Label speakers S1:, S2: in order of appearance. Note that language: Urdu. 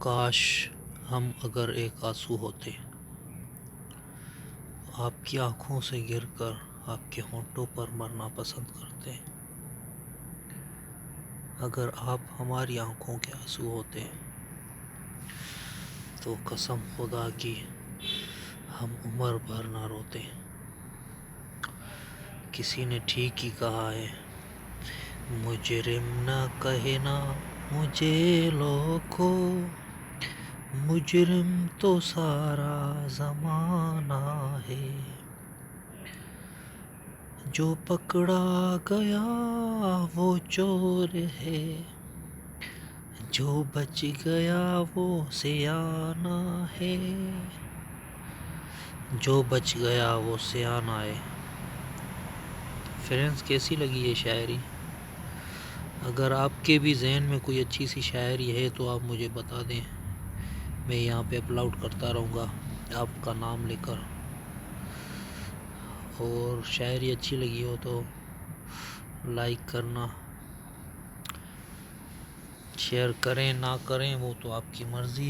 S1: کاش ہم اگر ایک آنسو ہوتے، آپ کی آنکھوں سے گر کر آپ کے ہونٹوں پر مرنا پسند کرتے۔ اگر آپ ہماری آنکھوں کے آنسو ہوتے تو قسم خدا کی ہم عمر بھر نہ روتے۔ کسی نے ٹھیک ہی کہا ہے، مجرم نہ کہنا مجھے لوگو، مجرم تو سارا زمانہ ہے، جو پکڑا گیا وہ چور ہے، جو بچ گیا وہ سیانہ ہے، جو بچ گیا وہ سیانہ ہے۔ فرینڈز، کیسی لگی یہ شاعری؟ اگر آپ کے بھی ذہن میں کوئی اچھی سی شاعری ہے تو آپ مجھے بتا دیں، میں یہاں پہ اپلوڈ کرتا رہوں گا آپ کا نام لے کر۔ اور شاعری اچھی لگی ہو تو لائک کرنا، شیئر کریں نہ کریں وہ تو آپ کی مرضی ہے۔